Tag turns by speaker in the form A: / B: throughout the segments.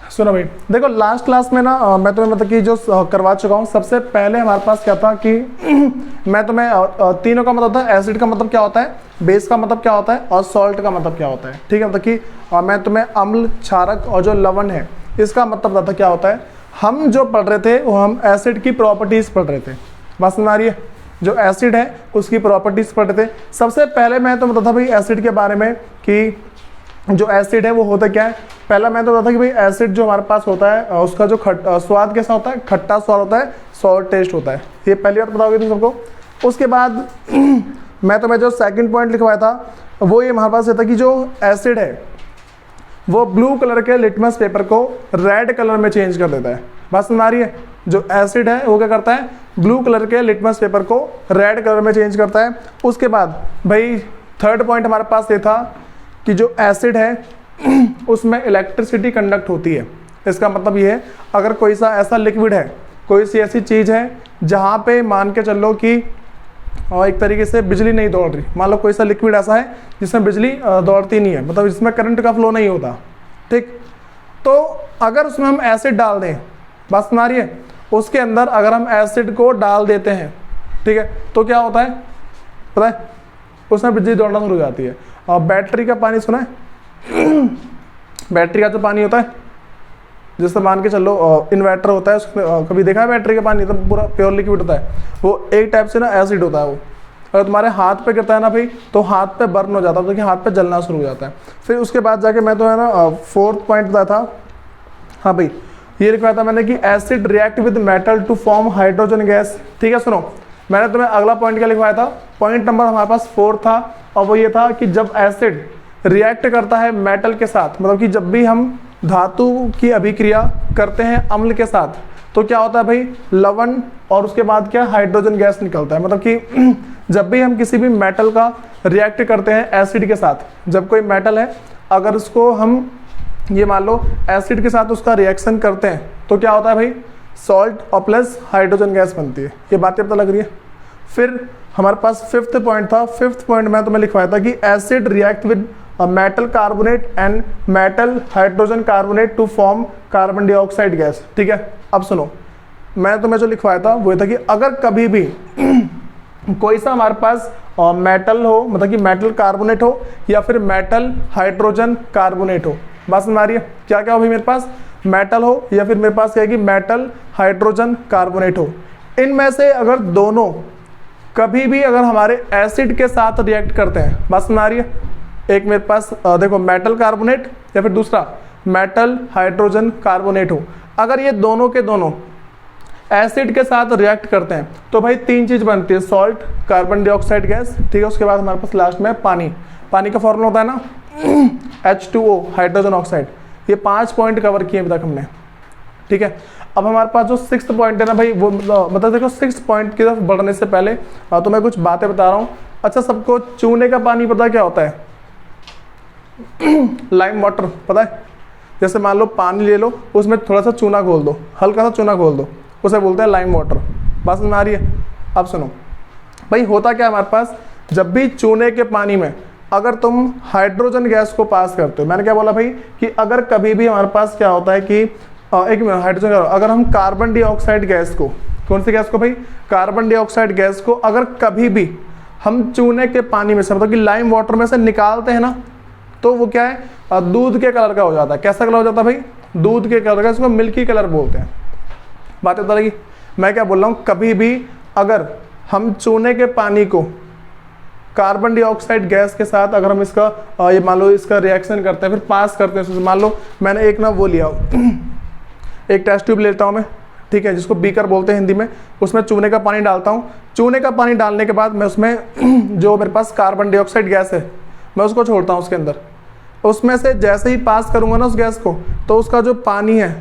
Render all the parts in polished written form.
A: सुनो भाई, देखो लास्ट क्लास में ना मैं तुम्हें मतलब कि जो करवा चुका हूँ, सबसे पहले हमारे पास क्या था कि मैं तुम्हें तीनों का मतलब था, एसिड का मतलब क्या होता है, बेस का मतलब क्या होता है और सॉल्ट का मतलब क्या होता है। ठीक है, मतलब कि मैं तुम्हें अम्ल, क्षारक और जो लवण है इसका मतलब बताता क्या होता है। हम जो पढ़ रहे थे वो हम एसिड की प्रॉपर्टीज़ पढ़ रहे थे, बात समझ आ रही है। जो एसिड है उसकी प्रॉपर्टीज़ पढ़ रहे थे। सबसे पहले मैं तो बताता था भाई एसिड के बारे में कि जो एसिड है वो होता क्या है। पहला मैं तो बताता कि भाई एसिड जो हमारे पास होता है उसका जो स्वाद कैसा होता है, खट्टा स्वाद होता है, सॉल्ट टेस्ट होता है। ये पहली बात बताओगे तुम सबको। उसके बाद मैं तुम्हें जो सेकंड पॉइंट लिखवाया था वो ये हमारे पास था कि जो एसिड है वो ब्लू कलर के लिटमस पेपर को रेड कलर में चेंज कर देता है। बात समझ आ रही है। जो एसिड है वो क्या करता है, ब्लू कलर के लिटमस पेपर को रेड कलर में चेंज करता है। उसके बाद भाई थर्ड पॉइंट हमारे पास ये था कि जो एसिड है उसमें इलेक्ट्रिसिटी कंडक्ट होती है। इसका मतलब ये है अगर कोई सा ऐसा लिक्विड है, कोई सी ऐसी चीज़ है जहाँ पे मान के चलो कि एक तरीके से बिजली नहीं दौड़ रही, मान लो कोई सा लिक्विड ऐसा है जिसमें बिजली दौड़ती नहीं है, मतलब इसमें करंट का फ्लो नहीं होता। ठीक, तो अगर उसमें हम एसिड डाल दें, बात सुना रही है, उसके अंदर अगर हम एसिड को डाल देते हैं, ठीक है, तो क्या होता है पता है, उसमें बिजली दौड़ना शुरू हो जाती है। और बैटरी का पानी सुना है बैटरी का जो पानी होता है, जैसे मान के चलो इन्वर्टर होता है, उसमें कभी देखा है बैटरी का पानी तो पूरा प्योर लिक्विड होता है, वो एक टाइप से ना एसिड होता है वो। अगर तुम्हारे हाथ पे गिरता है ना भाई तो हाथ पे बर्न हो जाता है, क्योंकि हाथ पे जलना शुरू हो जाता है। फिर उसके बाद जाके मैं तो है ना फोर्थ पॉइंट बताया था, हाँ भाई ये लिखवाया था मैंने कि acid react with metal to form hydrogen gas. ठीक है, सुनो मैंने तुम्हें अगला पॉइंट क्या लिखवाया था, पॉइंट नंबर हमारे पास 4 था, और वो ये था कि जब एसिड रिएक्ट करता है मेटल के साथ, मतलब कि जब भी हम धातु की अभिक्रिया करते हैं अम्ल के साथ, तो क्या होता है भाई, लवण और उसके बाद क्या, हाइड्रोजन गैस निकलता है। मतलब कि जब भी हम किसी भी मेटल का रिएक्ट करते हैं एसिड के साथ, जब कोई मेटल है अगर उसको हम ये मान लो एसिड के साथ उसका रिएक्शन करते हैं तो क्या होता है भाई, सॉल्ट और प्लस हाइड्रोजन गैस बनती है। ये बातें पता लग रही है। फिर हमारे पास फिफ्थ पॉइंट था, फिफ्थ पॉइंट में तुम्हें लिखवाया था कि acid react with metal carbonate and metal hydrogen carbonate to form carbon dioxide gas. ठीक है, अब सुनो मैं तुम्हें जो लिखवाया था वो था कि अगर कभी भी कोई सा हमारे पास मेटल हो, मतलब कि मेटल कार्बोनेट हो या फिर मेटल हाइड्रोजन कार्बोनेट हो, बात समझ आ रही है, क्या क्या हो भाई, मेरे पास मेटल हो या फिर मेरे पास क्या है कि मेटल हाइड्रोजन कार्बोनेट हो, इनमें से अगर दोनों कभी भी अगर हमारे एसिड के साथ रिएक्ट करते हैं, बात समझ आ रही है, एक मेरे पास देखो मेटल कार्बोनेट या फिर दूसरा मेटल हाइड्रोजन कार्बोनेट हो, अगर ये दोनों के दोनों एसिड के साथ रिएक्ट करते हैं तो भाई 3 चीज बनती है, सॉल्ट, कार्बन डाइऑक्साइड गैस, ठीक है, उसके बाद हमारे पास लास्ट में पानी। पानी का फॉर्मूला होता है ना H2O हाइड्रोजन ऑक्साइड। ये 5 पॉइंट कवर किए अभी तक हमने। ठीक है, अब हमारे पास जो 6th पॉइंट है ना भाई, वो मतलब देखो 6th पॉइंट की तरफ बढ़ने से पहले तो मैं कुछ बातें बता रहा हूँ। अच्छा, सबको चूने का पानी पता क्या होता है लाइम वाटर पता है, जैसे मान लो पानी ले लो, उसमें थोड़ा सा चूना घोल दो, हल्का सा चूना घोल दो, उसे बोलते हैं लाइम वाटर। बात समझ आ रही है। अब सुनो भाई, होता क्या हमारे पास, जब भी चूने के पानी में अगर तुम हाइड्रोजन गैस को पास करते हो, मैंने क्या बोला भाई कि अगर कभी भी हमारे पास क्या होता है कि एक मिनट, हाइड्रोजन, अगर हम कार्बन डाइऑक्साइड गैस को, कौन सी गैस को भाई, कार्बन डाइऑक्साइड गैस को अगर कभी भी हम चूने के पानी में से, मतलब कि लाइम वाटर में से निकालते हैं ना, तो वो क्या है, दूध के कलर का हो जाता है। कैसा कलर हो जाता है भाई, दूध के कलर का, इसको मिल्की कलर बोलते हैं। बात बता लगी, मैं क्या बोल रहा हूँ, कभी भी अगर हम चूने के पानी को कार्बन डाइऑक्साइड गैस के साथ अगर हम इसका ये मान लो इसका रिएक्शन करते हैं, फिर पास करते हैं, मान लो मैंने एक ना वो लिया एक टेस्ट ट्यूब लेता हूँ मैं, ठीक है, जिसको बीकर बोलते हैं हिंदी में, उसमें चूने का पानी डालता हूँ। चूने का पानी डालने के बाद मैं उसमें जो मेरे पास कार्बन डाइऑक्साइड गैस है मैं उसको छोड़ता हूँ उसके अंदर। उसमें से जैसे ही पास करूँगा ना उस गैस को, तो उसका जो पानी है,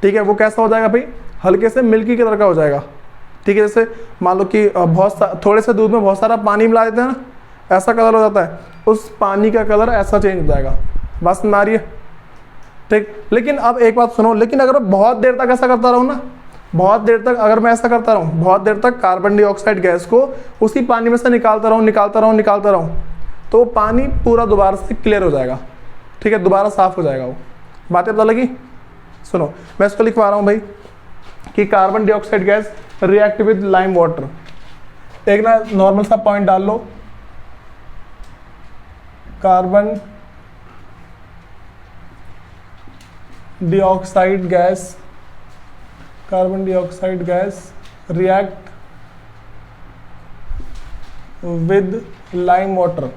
A: ठीक है, वो कैसा हो जाएगा भाई, हल्के से मिल्की कलर का हो जाएगा। ठीक है, जैसे मान लो कि थोड़े से दूध में बहुत सारा पानी मिला देते हैं ना, ऐसा कलर हो जाता है, उस पानी का कलर ऐसा चेंज हो जाएगा। बात समझ आ रही है। ठीक, लेकिन अब एक बात सुनो, लेकिन अगर बहुत देर तक ऐसा करता रहूँ ना, बहुत देर तक अगर मैं ऐसा करता रहूँ, बहुत देर तक कार्बन डाइऑक्साइड गैस को उसी पानी में से निकालता रहूँ, तो पानी पूरा दोबारा से क्लियर हो जाएगा। ठीक है, दोबारा साफ हो जाएगा वो। बातें पता लगी। सुनो मैं इसको लिखवा रहा हूँ भाई कि carbon dioxide gas react with lime water. एक ना नॉर्मल सा पॉइंट डाल लो, carbon dioxide gas react with lime water.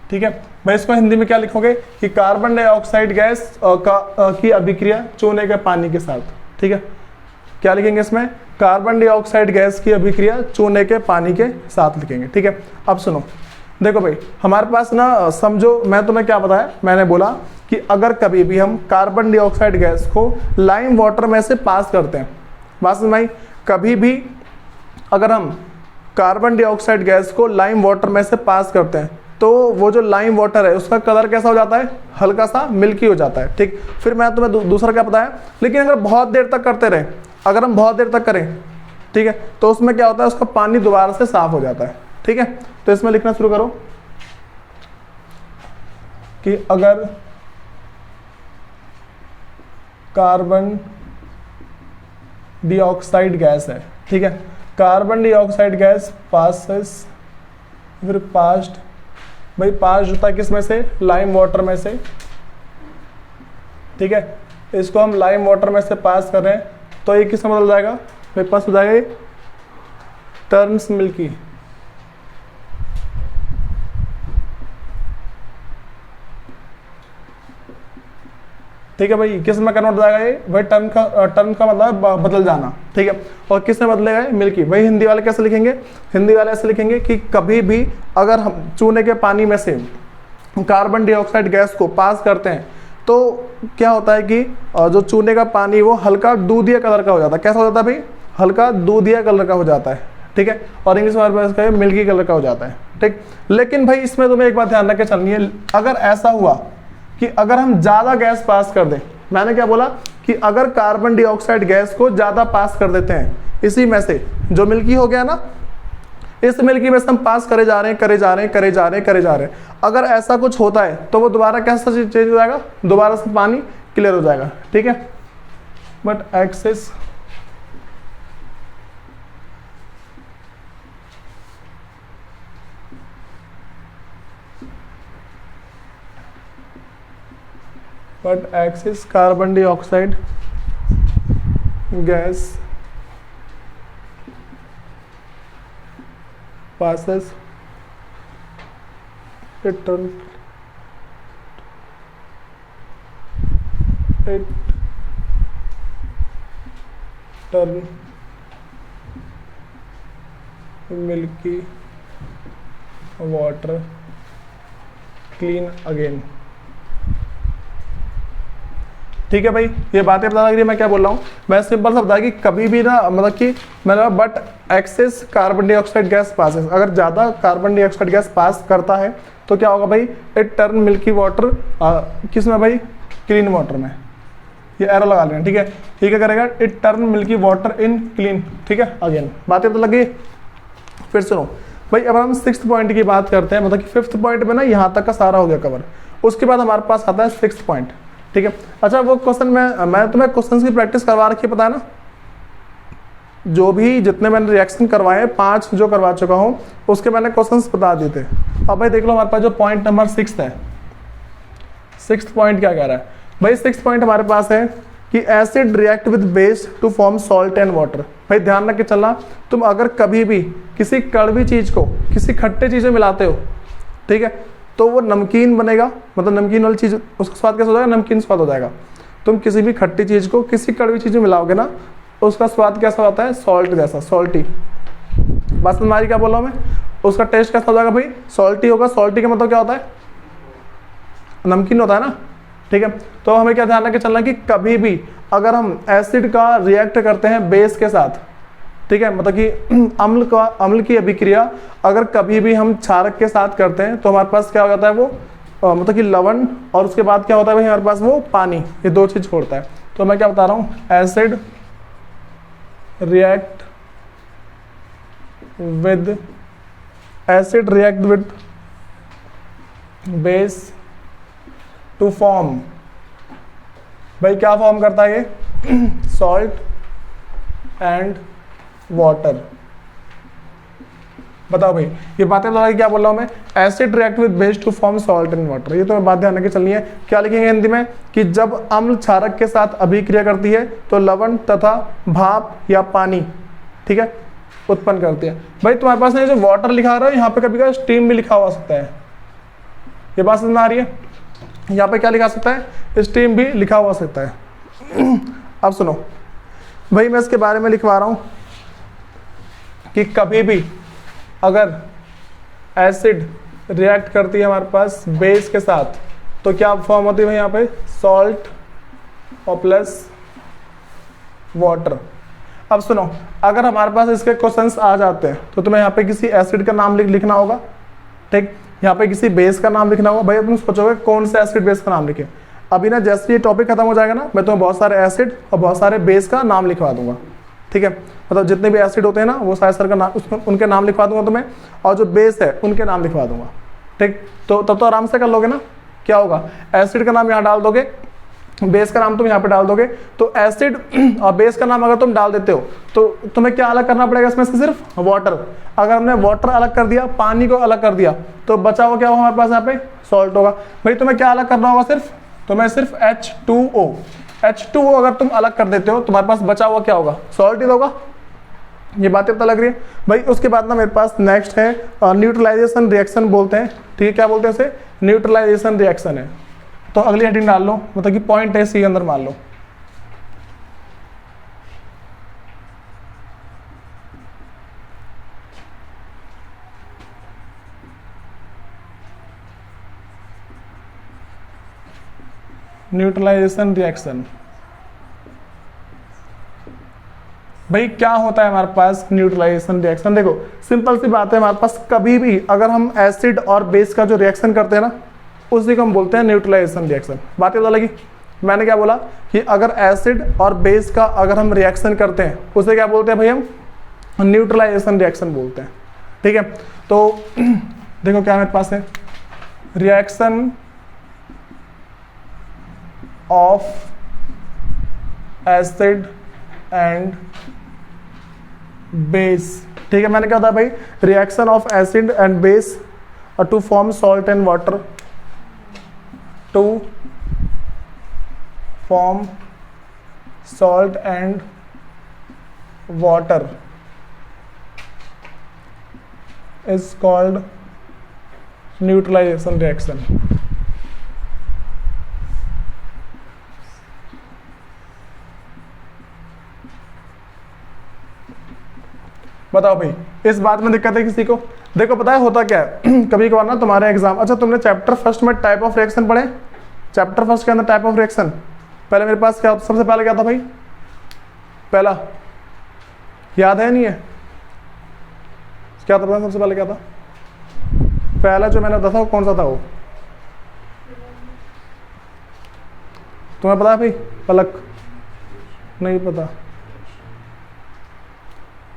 A: ठीक है भाई, इसको हिंदी में क्या लिखोगे कि कार्बन डाइऑक्साइड गैस की अभिक्रिया चूने के पानी के साथ। ठीक है, क्या लिखेंगे इसमें, कार्बन डाइऑक्साइड गैस की अभिक्रिया चूने के पानी के साथ लिखेंगे। ठीक है, अब सुनो देखो भाई, हमारे पास ना समझो मैं तुम्हें क्या बताया, मैंने बोला कि अगर कभी भी हम कार्बन डाइऑक्साइड गैस को लाइम वाटर में से पास करते हैं, बात समझ में आई, कभी भी अगर हम कार्बन डाइऑक्साइड गैस को लाइम वाटर में से पास करते हैं तो वो जो लाइम वाटर है उसका कलर कैसा हो जाता है, हल्का सा मिल्की हो जाता है। ठीक, फिर मैं तुम्हें दूसरा क्या बताया, लेकिन अगर बहुत देर तक करते रहे, अगर हम बहुत देर तक करें, ठीक है, तो उसमें क्या होता है, उसका पानी दोबारा से साफ हो जाता है। ठीक है, तो इसमें लिखना शुरू करो कि अगर कार्बन डाइऑक्साइड गैस है, ठीक है, कार्बन डाइऑक्साइड गैस पासेस, फिर पास्ड, भाई पास होता है किस में से, लाइम वाटर में से। ठीक है, इसको हम लाइम वाटर में से पास कर रहे हैं तो ये किस में बदल जाएगा, मेरे पास हो जाएगा टर्न्स मिल्की। ठीक है भाई, किस में कन्वर्ट हो जाएगा ये, भाई टर्न का मतलब बदल जाना। ठीक है, और किस में बदलेगा ये, मिल्की। भाई हिंदी वाले कैसे लिखेंगे, हिंदी वाले ऐसे लिखेंगे कि कभी भी अगर हम चूने के पानी में से कार्बन डाइऑक्साइड गैस को पास करते हैं तो क्या होता है कि जो चूने का पानी वो हल्का दूधिया कलर का हो जाता है। कैसा हो जाता है भाई, हल्का दूधिया कलर का हो जाता है। ठीक है, और इंग्लिश में हमारे पास मिल्की कलर का हो जाता है। ठीक, लेकिन भाई इसमें तुम्हें एक बात ध्यान रख के चलनी है, अगर ऐसा हुआ कि अगर हम ज़्यादा गैस पास कर दें, मैंने क्या बोला कि अगर कार्बन डाइऑक्साइड गैस को ज़्यादा पास कर देते हैं इसी में से, जो मिल्की हो गया ना, इस मिल्की में से हम पास करे जा रहे हैं, अगर ऐसा कुछ होता है तो वो दोबारा कैसा चेंज हो जाएगा, दोबारा से पानी क्लियर हो जाएगा। ठीक है, but excess carbon dioxide gas passes it turn milky water clean again. ठीक है भाई, ये बातें पता लग रही है मैं क्या बोल रहा हूँ। मैं सिंपल सा बताया कि कभी भी ना, मतलब कि मैंने but excess carbon dioxide gas passes, अगर ज़्यादा कार्बन डाइऑक्साइड गैस पास करता है तो क्या होगा भाई, इट टर्न मिल्की वाटर किस में भाई, क्लीन वाटर में। ये एरो लगा लेना। ठीक है, ये क्या करेगा, it turn milky water in clean. ठीक है, अगेन बातें तो लगी। फिर सुनो भाई, अब हम 6th पॉइंट की बात करते हैं, मतलब कि 5th पॉइंट में ना यहाँ तक का सारा हो गया कवर। उसके बाद हमारे पास आता है 6th पॉइंट। ठीक है, अच्छा वो क्वेश्चन मैं तुम्हें क्वेश्चन की प्रैक्टिस करवा रखी है, पता है ना, जो भी जितने मैंने रिएक्शन करवाए 5 जो करवा चुका हूँ उसके मैंने क्वेश्चंस बता दिए थे। अब भाई देख लो हमारे पास जो पॉइंट नंबर 6 है, 6th पॉइंट क्या कह रहा है भाई, 6th पॉइंट हमारे पास है कि acid react with base to form salt and water. भाई ध्यान रख के चलना, तुम अगर कभी भी किसी कड़वी चीज को किसी खट्टे चीज में मिलाते हो, ठीक है, तो वो नमकीन बनेगा, मतलब नमकीन वाली चीज, उसका स्वाद कैसा हो जाएगा, नमकीन स्वाद हो जाएगा। तुम किसी भी खट्टी चीज को किसी कड़वी चीज में मिलाओगे ना, उसका स्वाद कैसा होता है, सॉल्ट जैसा, सॉल्टी। बस तुम्हारी क्या बोल रहा हूँ मैं, उसका टेस्ट कैसा हो जाएगा भाई, सॉल्टी होगा। सॉल्टी का मतलब क्या होता है, नमकीन होता है ना। ठीक है, तो हमें क्या ध्यान रख के चलना कि कभी भी अगर हम एसिड का रिएक्ट करते हैं बेस के साथ, ठीक है, मतलब कि अम्ल की अभिक्रिया अगर कभी भी हम क्षारक के साथ करते हैं तो हमारे पास क्या हो जाता है वो मतलब कि लवण, और उसके बाद क्या होता है भाई हमारे पास वो पानी, ये दो चीज छोड़ता है। तो मैं क्या बता रहा हूँ, acid react with base to form, भाई क्या फॉर्म करता है ये? Salt and water. बताओ भाई, ये बातें बताओ क्या बोल रहा हूं मैं? Acid react with base to form salt and water. ये तो बात ध्यान रखके चलनी है। क्या लिखेंगे हिंदी में कि जब अम्ल क्षारक के साथ अभिक्रिया करती है तो लवण तथा भाप या पानी, ठीक है, उत्पन्न करती है। भाई तुम्हारे पास ने जो वाटर लिखा रहा है यहाँ पे कभी कभी स्टीम भी लिखा हुआ सकता है। ये बात समझ में आ रही है? यहाँ पे क्या लिखा सकता है? स्टीम भी लिखा हुआ सकता है। अब सुनो भाई, मैं इसके बारे में लिखवा रहा हूं कि कभी भी अगर एसिड रिएक्ट करती है हमारे पास बेस के साथ तो क्या फॉर्म होती है भाई यहाँ पे? सॉल्ट और प्लस वाटर। अब सुनो, अगर हमारे पास इसके क्वेश्चंस आ जाते हैं तो तुम्हें यहाँ पे किसी एसिड का नाम लिखना होगा, ठीक, यहाँ पे किसी बेस का नाम लिखना होगा। भाई तुम सोचोगे कौन से एसिड बेस का नाम लिखे। अभी ना जैसे ये टॉपिक खत्म हो जाएगा ना, मैं तुम्हें बहुत सारे एसिड और बहुत सारे बेस का नाम लिखवा दूंगा, ठीक है। मतलब जितने भी एसिड होते हैं ना वो सारे सर का नाम, उनके नाम लिखवा दूंगा तुम्हें, और जो बेस है उनके नाम लिखवा दूंगा, ठीक। तो तब तो आराम से कर लोगे ना। क्या होगा? एसिड का नाम यहाँ डाल दोगे, बेस का नाम तुम यहाँ पे डाल दोगे। तो एसिड और बेस का नाम अगर तुम डाल देते हो तो तुम्हें क्या अलग करना पड़ेगा इसमें से? सिर्फ वाटर। अगर हमने वाटर अलग कर दिया, पानी को अलग कर दिया, तो बचा हुआ क्या होगा हमारे पास यहाँ पे? सॉल्ट होगा। भाई तुम्हें क्या अलग करना होगा? सिर्फ तुम्हें सिर्फ H2O। H2O अगर तुम अलग कर देते हो तुम्हारे पास बचा हुआ क्या होगा? सॉल्ट ही होगा। ये बातें पता लग रही है भाई। उसके बाद ना मेरे पास नेक्स्ट है न्यूट्रलाइजेशन रिएक्शन बोलते हैं, ठीक है। क्या बोलते हैं उसे? न्यूट्रलाइजेशन रिएक्शन है। तो अगली हेडिंग डाल लो, मतलब कि पॉइंट है सी अंदर मान लो। Neutralisation reaction. भाई क्या होता है हमारे पास न्यूट्रलाइजेशन रिएक्शन? देखो सिंपल सी बात है, हमारे पास कभी भी अगर हम एसिड और बेस का जो रिएक्शन करते हैं ना उसी को हम बोलते हैं न्यूट्रलाइजेशन रिएक्शन। बात पता लगी? मैंने क्या बोला कि अगर एसिड और बेस का अगर हम रिएक्शन करते हैं उसे क्या बोलते हैं भाई? हम न्यूट्रलाइजेशन रिएक्शन बोलते हैं, ठीक है। तो देखो क्या मेरे पास है, reaction of acid and base, ठीक है। मैंने क्या बताया भाई? Reaction of acid and base to form salt and water, to form salt and water is called neutralization reaction। बताओ भाई, इस बात में दिक्कत है किसी को? देखो पता है होता क्या है कभी कभार ना तुम्हारे एग्जाम, अच्छा तुमने चैप्टर फर्स्ट में टाइप ऑफ रिएक्शन पढ़े? चैप्टर फर्स्ट के अंदर टाइप ऑफ रिएक्शन पहले मेरे पास क्या, सबसे पहले क्या था भाई? पहला याद है नहीं है? क्या था सबसे पहले क्या था? पहला जो मैंने बताया था वो कौन सा था? वो तुम्हें पता है भाई? पलक नहीं पता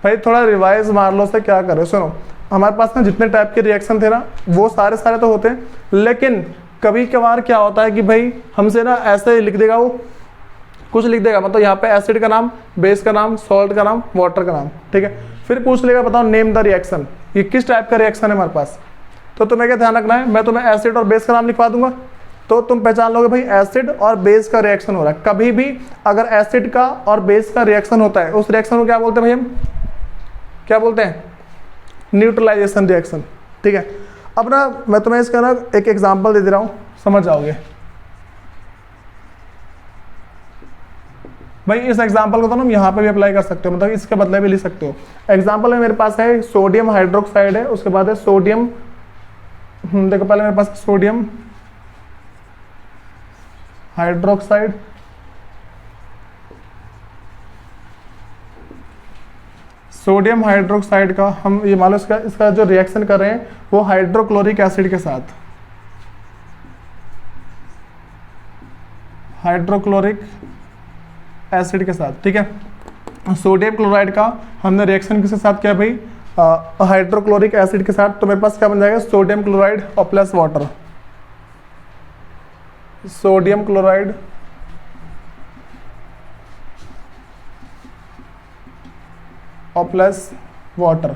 A: भाई? थोड़ा रिवाइज मार लो से क्या करे। सुनो हमारे पास ना जितने टाइप के रिएक्शन थे ना वो सारे सारे तो होते हैं, लेकिन कभी कभार क्या होता है कि भाई हमसे ना ऐसे लिख देगा, वो कुछ लिख देगा, मतलब यहाँ पे एसिड का नाम, बेस का नाम, सॉल्ट का नाम, वाटर का नाम, ठीक है। फिर पूछ लेगा बताओ नेम द रिएक्शन, ये किस टाइप का रिएक्शन है हमारे पास। तो तुम्हें क्या ध्यान रखना है, मैं तुम्हें एसिड और बेस का नाम लिखवा दूंगा तो तुम पहचान लोगे भाई एसिड और बेस का रिएक्शन हो रहा है। कभी भी अगर एसिड का और बेस का रिएक्शन होता है उस रिएक्शन को क्या बोलते हैं भाई? हम क्या बोलते हैं? न्यूट्रलाइजेशन रिएक्शन, ठीक है। अब ना मैं तुम्हें इसका ना एक एग्जांपल दे दे रहा हूं, समझ जाओगे भाई। इस एग्जांपल को तो हम यहाँ पे भी अप्लाई कर सकते हो, मतलब इसके बदले भी लिख सकते हो। एग्जांपल में मेरे पास है सोडियम हाइड्रोक्साइड है, उसके बाद है सोडियम, देखो पहले मेरे पास सोडियम हाइड्रोक्साइड, सोडियम हाइड्रोक्साइड का हम ये मान लो इसका जो रिएक्शन कर रहे हैं वो हाइड्रोक्लोरिक एसिड के साथ, हाइड्रोक्लोरिक एसिड के साथ, ठीक है। सोडियम क्लोराइड का हमने रिएक्शन किसके साथ किया भाई? हाइड्रोक्लोरिक एसिड के साथ। तो मेरे पास क्या बन जाएगा? सोडियम क्लोराइड और प्लस वाटर, सोडियम क्लोराइड और प्लस वाटर।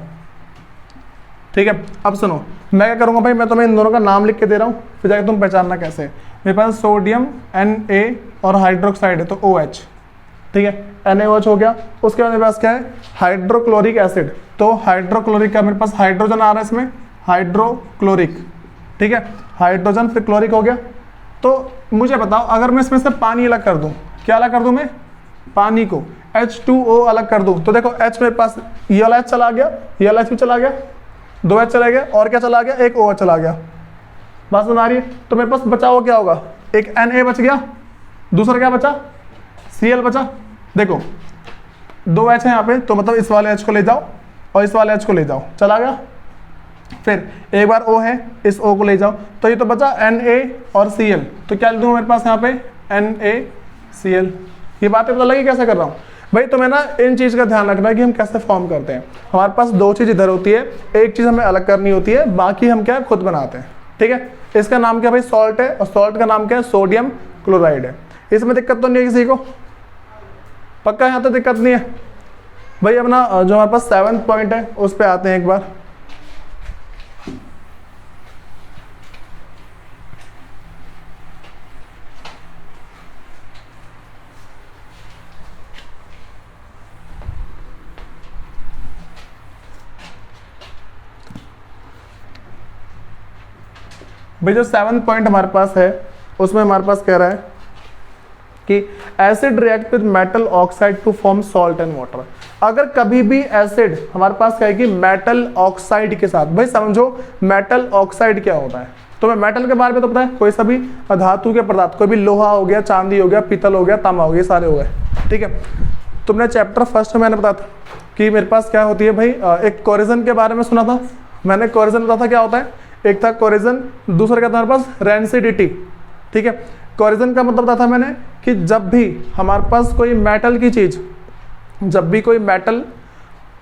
A: ठीक है, अब सुनो मैं क्या करूंगा भाई, मैं तुम्हें इन दोनों का नाम लिख के दे रहा हूं, फिर जाके तुम पहचानना कैसे। मेरे पास सोडियम Na और हाइड्रोक्साइड है तो OH। ठीक है, NaOH हो गया। उसके बाद मेरे पास क्या है, हाइड्रोक्लोरिक एसिड। तो हाइड्रोक्लोरिक का मेरे पास हाइड्रोजन आ रहा है इसमें, हाइड्रोक्लोरिक। ठीक है, हाइड्रोजन फिर क्लोरिक हो गया। तो मुझे बताओ अगर मैं इसमें से पानी अलग कर दूं, क्या अलग कर दूं मैं, पानी को H2O अलग कर दूं, तो देखो H मेरे पास ये वाला H चला गया, ये वाला H भी चला गया, 2 H चला गया, और क्या चला गया, एक OH चला गया। बात सुना रही है? तो मेरे पास बचा हुआ क्या होगा, एक Na बच गया, दूसरा क्या बचा, Cl बचा। देखो 2 H है यहाँ पे, तो मतलब इस वाले H को ले जाओ और इस वाले H को ले जाओ, चला गया। फिर एक बार O है, इस O को ले जाओ, तो ये तो बचा Na और Cl। तो क्या लिख दूंगा मेरे पास यहाँ पे, NaCl। ये बातें पता लगी कैसे कर रहा हूँ भाई। तो मैं ना इन चीज का ध्यान रखना है कि हम कैसे फॉर्म करते हैं। हमारे पास 2 चीज इधर होती है, एक चीज हमें अलग करनी होती है, बाकी हम क्या खुद बनाते हैं। ठीक है, इसका नाम क्या भाई, सॉल्ट है, और सॉल्ट का नाम क्या है, सोडियम क्लोराइड है। इसमें दिक्कत तो नहीं है किसी को, पक्का यहाँ तो दिक्कत नहीं है भाई। अपना जो हमारे पास 7th पॉइंट है उस पर आते हैं एक बार। भाई जो 7th पॉइंट हमारे पास है उसमें हमारे पास कह रहा है कि acid react with metal oxide to form salt and water. अगर कभी भी एसिड हमारे पास कहे कि मेटल ऑक्साइड के साथ, भाई समझो मेटल ऑक्साइड क्या होता है। तो मैं मेटल के बारे में तो पता है, कोई सा भी धातु के पदार्थ, कोई भी लोहा हो गया, चांदी हो गया, पीतल हो गया, तांबा हो गया, सारे हो गए। ठीक है, तुमने चैप्टर फर्स्ट में मैंने बताया था कि मेरे पास क्या होती है भाई, एक कोरिजन के बारे में सुना था मैंने। कोरिजन बताया था क्या होता है, एक था कोरिजन, दूसरा क्या था हमारे पास, रेंसिडिटी। ठीक है, कोरिजन का मतलब बताया था मैंने कि जब भी हमारे पास कोई मेटल की चीज, जब भी कोई मेटल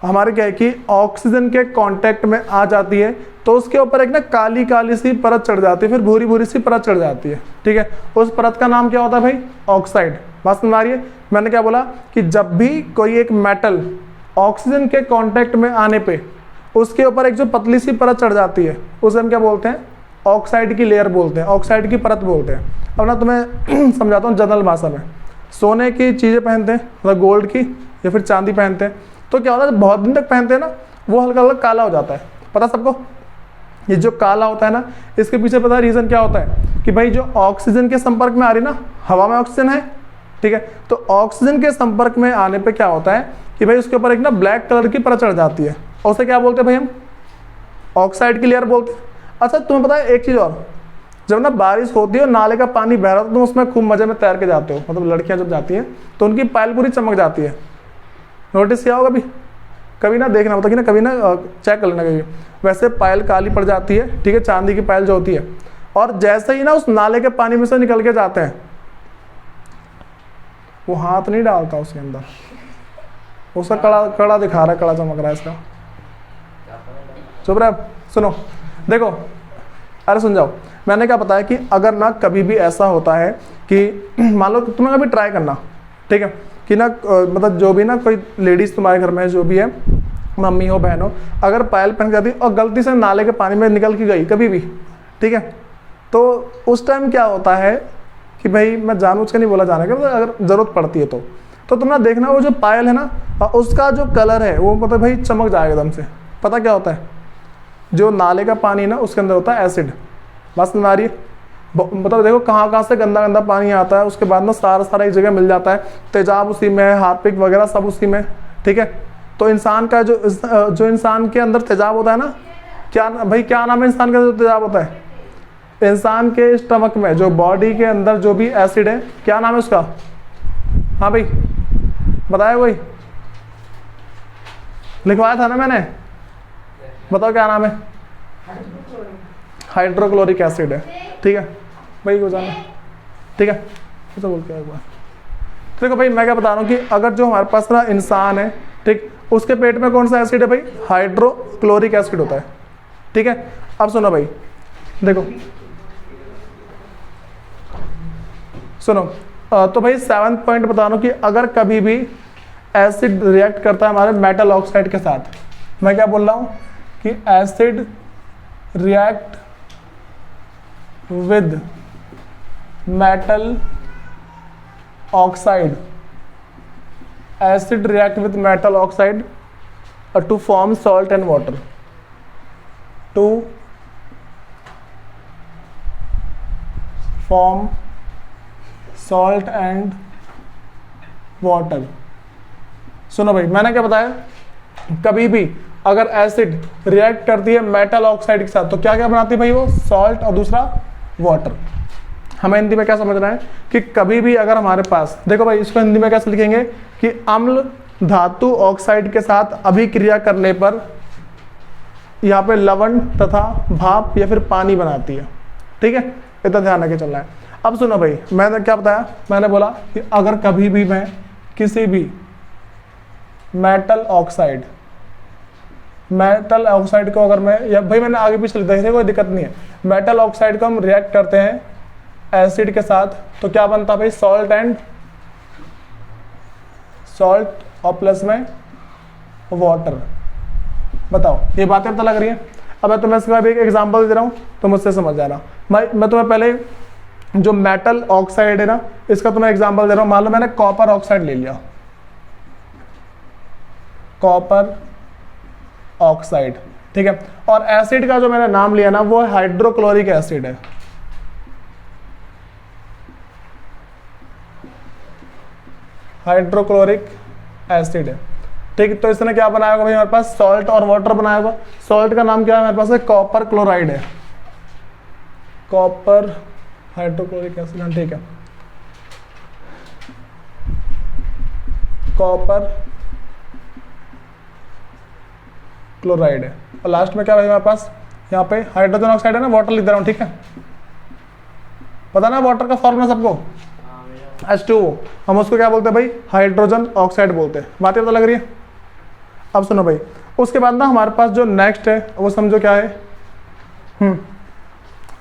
A: हमारे क्या है कि ऑक्सीजन के कांटेक्ट में आ जाती है तो उसके ऊपर एक ना काली काली सी परत चढ़ जाती है, फिर भूरी भूरी सी परत चढ़ जाती है। ठीक है, उस परत का नाम क्या होता है भाई, ऑक्साइड। बात समझ आ रही है? मैंने क्या बोला कि जब भी कोई एक मेटल ऑक्सीजन के कांटेक्ट में आने पे उसके ऊपर एक जो पतली सी परत चढ़ जाती है उसे हम क्या बोलते हैं, ऑक्साइड की लेयर बोलते हैं, ऑक्साइड की परत बोलते हैं। अब ना तुम्हें समझाता हूँ जनरल भाषा में। सोने की चीज़ें पहनते हैं, मतलब गोल्ड की या फिर चांदी पहनते हैं, तो क्या होता है बहुत दिन तक पहनते हैं ना, वो हल्का हल्का काला हो जाता है। पता सबको, ये जो काला होता है ना, इसके पीछे पता है रीज़न क्या होता है कि भाई जो ऑक्सीजन के संपर्क में आ रही ना, हवा में ऑक्सीजन है, ठीक है, तो ऑक्सीजन के संपर्क में आने पर क्या होता है कि भाई उसके ऊपर एक ना ब्लैक कलर की परत चढ़ जाती है, और उसे क्या बोलते हैं भाई हम, ऑक्साइड की लेयर बोलते हैं। अच्छा तुम्हें पता है एक चीज़ और, जब ना बारिश होती है और नाले का पानी बह रहा है तो तुम उसमें खूब मजे में तैर के जाते हो, मतलब लड़कियां जब जाती हैं तो उनकी पायल पूरी चमक जाती है। नोटिस किया होगा कभी ना, देखना मतलब कि ना कभी ना चेक कर लेना कभी, वैसे पायल काली पड़ जाती है, ठीक है, चांदी की पायल जो होती है, और जैसे ही ना उस नाले के पानी में से निकल के जाते हैं, वो हाथ नहीं डालता उसके अंदर, उसका कड़ा कड़ा दिखा रहा है, कड़ा चमक रहा है इसका। चुप रहे, सुनो देखो, अरे सुन जाओ, मैंने क्या बताया कि अगर ना कभी भी ऐसा होता है कि मान लो तुम्हें कभी ट्राई करना, ठीक है, कि ना मतलब जो भी ना कोई लेडीज तुम्हारे घर में जो भी है, मम्मी हो बहन हो, अगर पायल पहन जाती और गलती से नाले के पानी में निकल के गई कभी भी, ठीक है, तो उस टाइम क्या होता है कि भाई मैं जानबूझ के नहीं बोला जाने का, मतलब अगर जरूरत पड़ती है तो तुम ना देखना वो जो पायल है ना उसका जो कलर है वो मतलब भाई चमक जाएगा एकदम से। पता क्या होता है, जो नाले का पानी ना उसके अंदर होता है एसिड। बस समझ आ रही है? मतलब देखो कहाँ कहाँ से गंदा गंदा पानी आता है, उसके बाद ना सारा एक जगह मिल जाता है, तेजाब उसी में है, हार्पिक वगैरह सब उसी में, ठीक है। तो इंसान का जो इंसान के अंदर तेजाब होता है ना, क्या भाई क्या नाम है इंसान का जो तेजाब होता है, इंसान के स्टमक में जो बॉडी के अंदर जो भी एसिड है, क्या नाम है उसका, हाँ भाई बताया कोई, लिखवाया था ना मैंने, बताओ क्या नाम है, हाइड्रोक्लोरिक एसिड है, ठीक है भाई को जाना, ठीक है, तो बोल के एक बार देखो भाई मैं क्या बता रहा हूँ कि अगर जो हमारे पास ना इंसान है, ठीक, उसके पेट में कौन सा एसिड है भाई, हाइड्रोक्लोरिक एसिड होता है, ठीक है। अब सुनो भाई देखो सुनो तो भाई 7th पॉइंट बता रहा हूँ कि अगर कभी भी एसिड रिएक्ट करता है हमारे मेटल ऑक्साइड के साथ, मैं क्या बोल रहा हूँ कि acid react with metal oxide, acid react with metal oxide to form salt and water, to form salt and water. सुनो भाई, मैंने क्या बताया, कभी भी अगर एसिड रिएक्ट करती है मेटल ऑक्साइड के साथ तो क्या क्या बनाती है भाई, वो सॉल्ट और दूसरा वाटर। हमें हिंदी में क्या समझना है कि कभी भी अगर हमारे पास, देखो भाई इसको हिंदी में कैसे लिखेंगे कि अम्ल धातु ऑक्साइड के साथ अभिक्रिया करने पर यहाँ पे लवण तथा भाप या फिर पानी बनाती है। ठीक है, इतना ध्यान रखे चलना है। अब सुनो भाई, मैंने क्या बताया, मैंने बोला कि अगर कभी भी मैं किसी भी मेटल ऑक्साइड को अगर मैं, या भाई मैंने आगे पीछे लिखा है, कोई दिक्कत नहीं है, मेटल ऑक्साइड को हम रिएक्ट करते हैं एसिड के साथ तो क्या बनता है भाई, सॉल्ट और प्लस में वाटर। बताओ ये बातें पता लग रही है। अब मैं तुम्हें इसके बाद एक एग्जांपल दे रहा हूँ तो मुझसे समझ जाना। मैं तुम्हें पहले जो मेटल ऑक्साइड है ना, इसका तुम्हें एग्जांपल दे रहा हूँ। मान लो मैंने कॉपर ऑक्साइड ले लिया, कॉपर ऑक्साइड, ठीक है, और एसिड का जो मैंने नाम लिया ना वो हाइड्रोक्लोरिक एसिड है। हाइड्रोक्लोरिक एसिड है, ठीक। तो इसने क्या बनाया होगा भाई, हमारे पास सॉल्ट और वाटर बनाया होगा। सॉल्ट का नाम क्या है हमारे पास, है कॉपर क्लोराइड है, कॉपर हाइड्रोक्लोरिक एसिड, ठीक है, कॉपर क्लोराइड है। और लास्ट में क्या भाई हमारे पास यहाँ पे हाइड्रोजन ऑक्साइड है ना, वाटर लिख दे रहा हूँ, ठीक है। पता ना वाटर का फॉर्मूला सबको, H2O, हम उसको क्या बोलते हैं भाई, हाइड्रोजन ऑक्साइड बोलते हैं। बातें पता लग रही है। अब सुनो भाई, उसके बाद ना हमारे पास जो नेक्स्ट है वो समझो क्या है,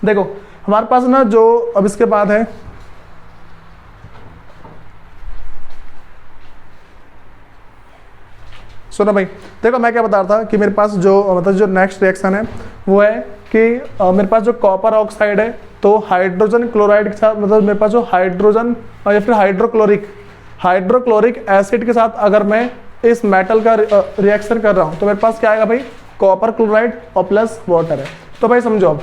A: देखो हमारे पास ना जो अब इसके बाद है, सुनो भाई, देखो मैं क्या बता रहा था कि मेरे पास जो मतलब जो नेक्स्ट रिएक्शन है वो है कि मेरे पास जो कॉपर ऑक्साइड है तो हाइड्रोजन क्लोराइड के साथ, मतलब मेरे पास जो हाइड्रोजन या फिर हाइड्रोक्लोरिक एसिड के साथ अगर मैं इस मेटल का रिएक्शन कर रहा हूं तो मेरे पास क्या आएगा भाई, कॉपर क्लोराइड और प्लस वाटर है। तो भाई समझो, अब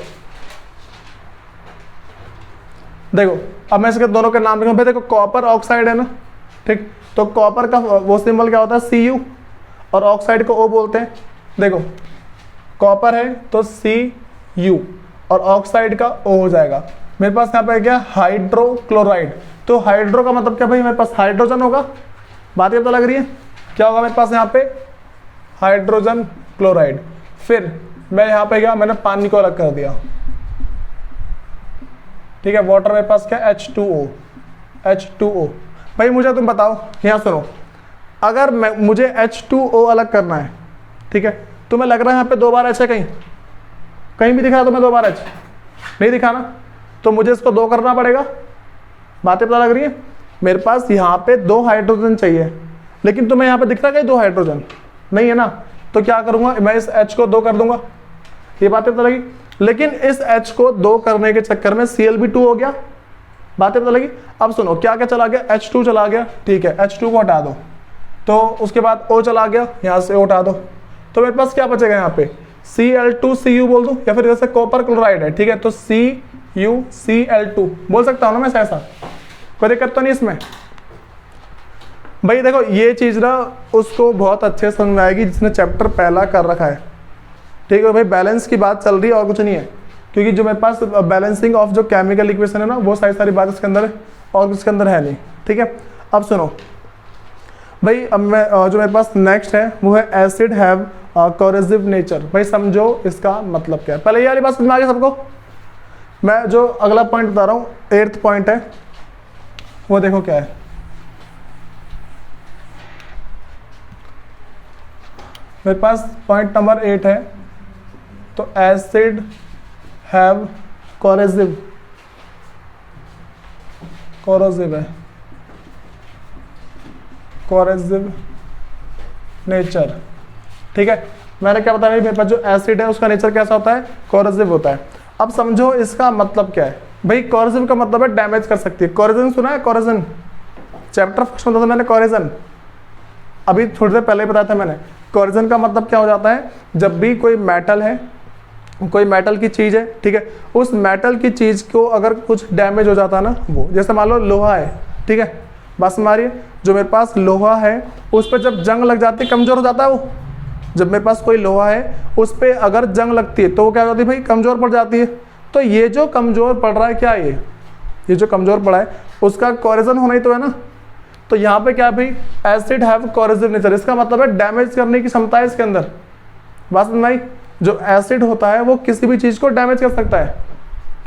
A: देखो अब मैं इसके दोनों के नाम लिखूं भाई। देखो कॉपर ऑक्साइड है ना, ठीक, तो कॉपर का वो सिंबल क्या होता है, Cu, और ऑक्साइड को O बोलते हैं। देखो कॉपर है तो Cu और ऑक्साइड का O हो जाएगा। मेरे पास यहाँ पे क्या, हाइड्रोक्लोराइड, तो हाइड्रो का मतलब क्या भाई, मेरे पास हाइड्रोजन होगा। बात ये पता लग रही है, क्या होगा मेरे पास यहाँ पे, हाइड्रोजन क्लोराइड। फिर मैं यहाँ पे क्या, मैंने पानी को अलग कर दिया, ठीक है। वाटर मेरे पास क्या, H2O। भाई मुझे तुम बताओ, यहाँ सुनो, अगर मुझे H2O अलग करना है, ठीक है, तुम्हें लग रहा है यहाँ पे 2 बार H है, कहीं भी दिखा रहा तुम्हें 2 बार H नहीं दिखा ना, तो मुझे इसको 2 करना पड़ेगा। बातें पता लग रही है। मेरे पास यहाँ पे 2 हाइड्रोजन चाहिए, लेकिन तुम्हें यहाँ पे दिख रहा है 2 हाइड्रोजन नहीं है ना, तो क्या करूंगा मैं, इस H को 2 कर दूंगा। ये बातें पता लगी। लेकिन इस H को 2 करने के चक्कर में Cl भी 2 हो गया। बातें पता लगी। अब सुनो क्या क्या चला गया, H2 चला गया, ठीक है, H2 को हटा दो, तो उसके बाद O चला गया, यहाँ से O हटा दो, तो मेरे पास क्या बचेगा यहाँ पे, Cl2Cu बोल दो, या फिर जैसे कॉपर क्लोराइड है, ठीक है, तो CuCl2 बोल सकता हूँ ना मैं, ऐसा कोई दिक्कत तो नहीं इसमें। भाई देखो ये चीज ना उसको बहुत अच्छे से समझ में आएगी जिसने चैप्टर पहला कर रखा है, ठीक है भाई। बैलेंस की बात चल रही है और कुछ नहीं है, क्योंकि जो मेरे पास बैलेंसिंग ऑफ जो केमिकल इक्वेशन है ना वो सारी बात इसके अंदर है और इसके अंदर है नहीं, ठीक है। अब सुनो भाई, अब मैं जो मेरे पास नेक्स्ट है वो है एसिड हैव कोरेसिव नेचर। भाई समझो इसका मतलब क्या है, पहले ये वाली बात समझ में आ गई सबको। मैं जो अगला पॉइंट बता रहा हूँ, 8th पॉइंट है, वो देखो क्या है। मेरे पास पॉइंट नंबर 8 है, तो एसिड हैव कोरेसिव कोरोसिव है, कोरोसिव नेचर। ठीक है, मैंने क्या बताया मेरे पास जो एसिड है उसका नेचर कैसा होता है, कोरोसिव होता है। अब समझो इसका मतलब क्या है भाई, कोरोसिव का मतलब है डैमेज कर सकती है। कोरोजन सुना है, कोरोजन चैप्टर फर्स्ट में था मैंने कोरोजन, अभी थोड़ी देर पहले बताया था मैंने। कोरोजन का मतलब क्या हो जाता है, जब भी कोई मेटल है, कोई मेटल की चीज है, ठीक है, उस मेटल की चीज को अगर कुछ डैमेज हो जाता है ना, वो जैसे मान लो लोहा है, ठीक है, बस हमारी जो मेरे पास लोहा है उस पर जब जंग लग जाती है कमजोर हो जाता है वो। जब मेरे पास कोई लोहा है उस पर अगर जंग लगती है तो वो क्या हो जाती है भाई, कमजोर पड़ जाती है। तो ये जो कमजोर पड़ रहा है क्या, ये जो कमजोर पड़ा है उसका कोरोजन होना ही तो है ना। तो यहाँ पे क्या भाई, एसिड हैव कोरोसिव नेचर, इसका मतलब है डैमेज करने की क्षमता है इसके अंदर। बात समझ में आई, जो एसिड होता है वो किसी भी चीज को डैमेज कर सकता है।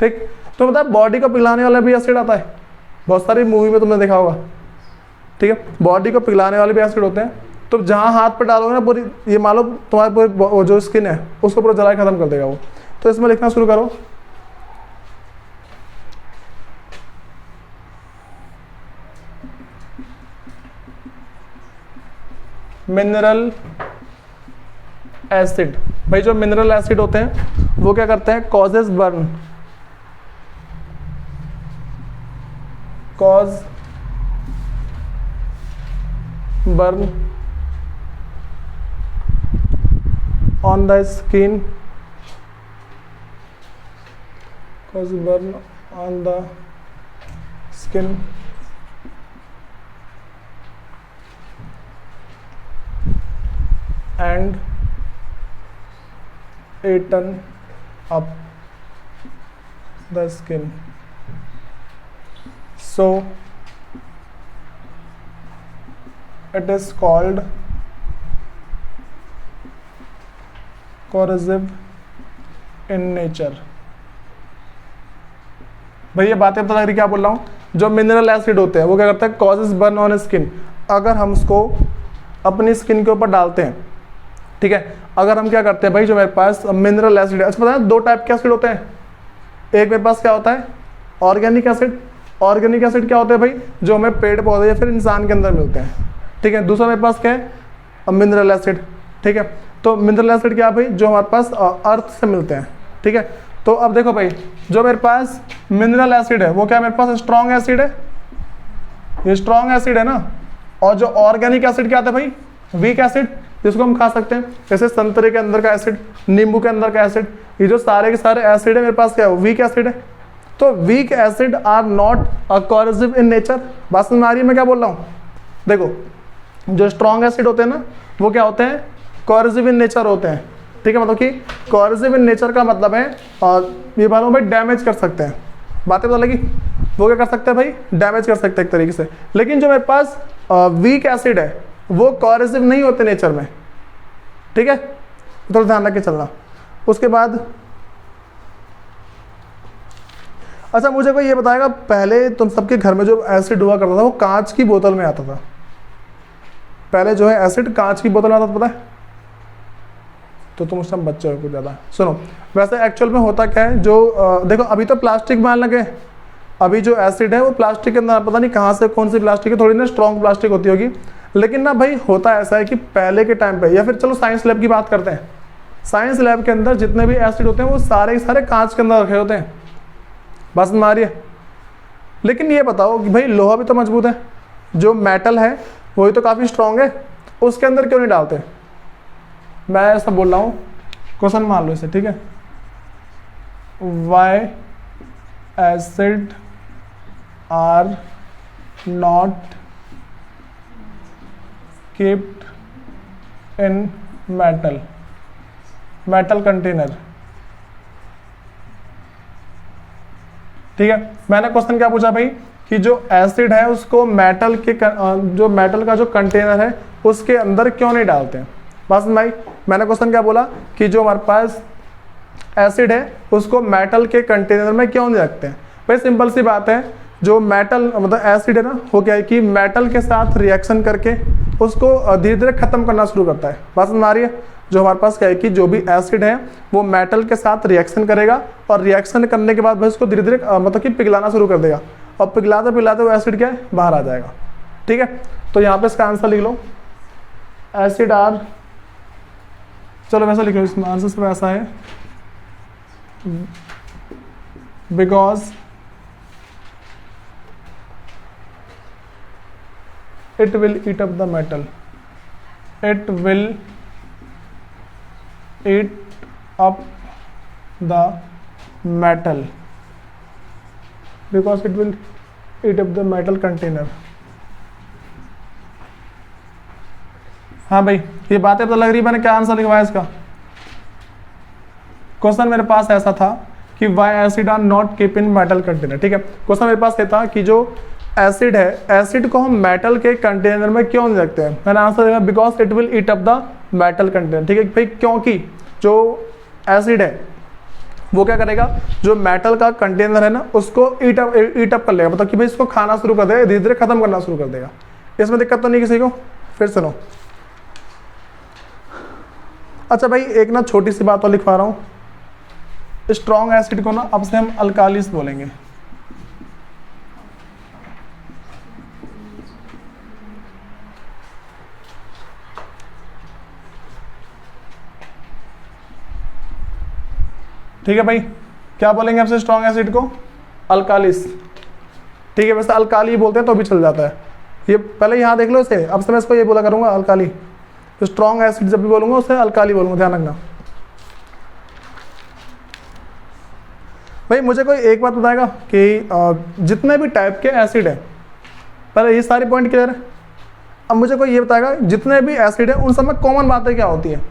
A: ठीक, तो मतलब बॉडी को पिघलाने वाला भी एसिड आता है, बहुत सारी मूवी में तुमने देखा होगा। ठीक है, बॉडी को पिघलाने वाले भी एसिड होते हैं। तो जहाँ हाथ पे डालोगे ना पूरी, ये मान लो तुम्हारे पूरी जो स्किन है उसको पूरा जला खत्म कर देगा वो। तो इसमें लिखना शुरू करो, मिनरल एसिड। भाई जो मिनरल एसिड होते हैं वो क्या करते हैं, causes burn, cause burn on the skin, cause burn on the skin and eaten up the skin. So it is called corrosive in nature. भाई ये बातें पता लग रही, क्या बोल रहा हूँ। जो मिनरल एसिड होते हैं वो क्या करते हैं, कॉजेज बर्न ऑन स्किन। अगर हम उसको अपनी स्किन के ऊपर डालते हैं, ठीक है, अगर हम क्या करते हैं भाई, जो मेरे पास मिनरल एसिड है, अच्छा पता है दो टाइप के एसिड होते हैं। एक मेरे पास क्या होता है, ऑर्गेनिक एसिड। ऑर्गेनिक एसिड क्या होते हैं भाई, जो हमें पेड़ पौधे या फिर इंसान के अंदर मिलते हैं। ठीक है, दूसरा मेरे पास क्या है, मिनरल एसिड। ठीक है, तो मिनरल एसिड क्या है भाई, जो हमारे पास अर्थ से मिलते हैं। ठीक है, तो अब देखो भाई, जो मेरे पास मिनरल एसिड है वो क्या मेरे पास स्ट्रॉन्ग एसिड है, ये स्ट्रॉन्ग एसिड है ना। और जो ऑर्गेनिक एसिड क्या आता है भाई, वीक एसिड, जिसको हम खा सकते हैं, जैसे संतरे के अंदर का एसिड, नींबू के अंदर का एसिड, ये जो सारे के सारे एसिड है मेरे पास क्या है, वीक एसिड है। तो weak acid are not corrosive in nature. बात समझ में आ रही है मैं क्या बोल रहा हूँ। देखो जो स्ट्रॉन्ग एसिड होते हैं ना वो क्या होते हैं, कोरोसिव इन नेचर होते हैं। ठीक है, मतलब कि कोरोसिव इन नेचर का मतलब है ये मानो भाई डैमेज कर सकते हैं। बातें पता लगी, वो क्या कर सकते हैं भाई, डैमेज कर सकते हैं एक तरीके से। लेकिन जो मेरे पास वीक एसिड है वो कोरोसिव नहीं होते नेचर में। ठीक है, थोड़ा ध्यान रख के चलना। उसके बाद अच्छा मुझे कोई ये बताएगा, पहले तुम सबके घर में जो एसिड हुआ करता था वो कांच की बोतल में आता था। पहले जो है एसिड कांच की बोतल में आता था, पता है। तो तुम उस टाइम बच्चे हो कुछ ज़्यादा। सुनो, वैसे एक्चुअल में होता क्या है, जो देखो अभी तो प्लास्टिक में लगे, अभी जो एसिड है वो प्लास्टिक के अंदर, पता नहीं कहाँ से कौन सी प्लास्टिक है, थोड़ी ना स्ट्रॉन्ग प्लास्टिक होती होगी। लेकिन ना भाई होता ऐसा है कि पहले के टाइम पे, या फिर चलो साइंस लैब की बात करते हैं, साइंस लैब के अंदर जितने भी एसिड होते हैं वो सारे के सारे कांच के अंदर रखे होते हैं। बस मारिए। लेकिन ये बताओ कि भाई लोहा भी तो मजबूत है, जो मेटल है वही तो काफ़ी स्ट्रॉन्ग है, उसके अंदर क्यों नहीं डालते। मैं ऐसा बोल रहा हूँ, क्वेश्चन मान लो इसे, ठीक है। Why acid are not kept in metal container। ठीक है, मैंने क्वेश्चन क्या पूछा भाई कि जो एसिड है उसको मेटल के जो मेटल का जो कंटेनर है उसके अंदर क्यों नहीं डालते हैं। बस भाई मैंने क्वेश्चन क्या बोला कि जो हमारे पास एसिड है उसको मेटल के कंटेनर में क्यों नहीं रखते हैं। भाई सिंपल सी बात है, जो मेटल मतलब एसिड है ना वो क्या है कि मेटल के साथ रिएक्शन करके उसको धीरे धीरे खत्म करना शुरू करता है। बात समझ आ रही है। जो हमारे पास क्या है कि जो भी एसिड है वो मेटल के साथ रिएक्शन करेगा और रिएक्शन करने के बाद भाई उसको धीरे धीरे मतलब कि पिघलाना शुरू कर देगा। और पिघलाते पिघलाते वो एसिड क्या है, बाहर आ जाएगा। ठीक है, तो यहाँ पे इसका आंसर लिख लो, एसिड आर, चलो वैसा लिख लो, इसमें आंसर सिर्फ ऐसा है, because it will eat up the metal, it will eat up the metal because it will eat up the metal container। हाँ भाई, ये बातें पता लग रही है, मैंने क्या आंसर लिखवाया इसका। क्वेश्चन मेरे पास ऐसा था कि why acid are not keep in metal container. ठीक है, क्वेश्चन मेरे पास ये था कि जो एसिड है, एसिड को हम मेटल के कंटेनर में क्यों नहीं रखते हैं। मैंने आंसर दिया because it will eat up the metal container. ठीक है भाई, क्योंकि जो एसिड है वो क्या करेगा, जो मेटल का कंटेनर है ना उसको ईट अप कर लेगा, मतलब कि भाई इसको खाना शुरू कर देगा, धीरे धीरे खत्म करना शुरू कर देगा। इसमें दिक्कत तो नहीं किसी को। फिर सुनो, अच्छा भाई एक ना छोटी सी बात और लिखवा रहा हूँ, स्ट्रॉन्ग एसिड को ना अब से हम अल्कालिस बोलेंगे। ठीक है भाई, क्या बोलेंगे आपसे स्ट्रॉन्ग एसिड को, अल्कालिस। ठीक है, वैसे अल्काली बोलते हैं तो भी चल जाता है, ये पहले यहाँ देख लो इसे, अब से मैं इसको ये बोला करूंगा अल्काली। तो स्ट्रॉन्ग एसिड जब भी बोलूंगा उसे अल्काली बोलूंगा, ध्यान रखना। भाई मुझे कोई एक बात बताएगा कि जितने भी टाइप के एसिड है, पहले ये सारी पॉइंट क्लियर है। अब मुझे कोई ये बताएगा जितने भी एसिड है उन सब में कॉमन बातें क्या होती है।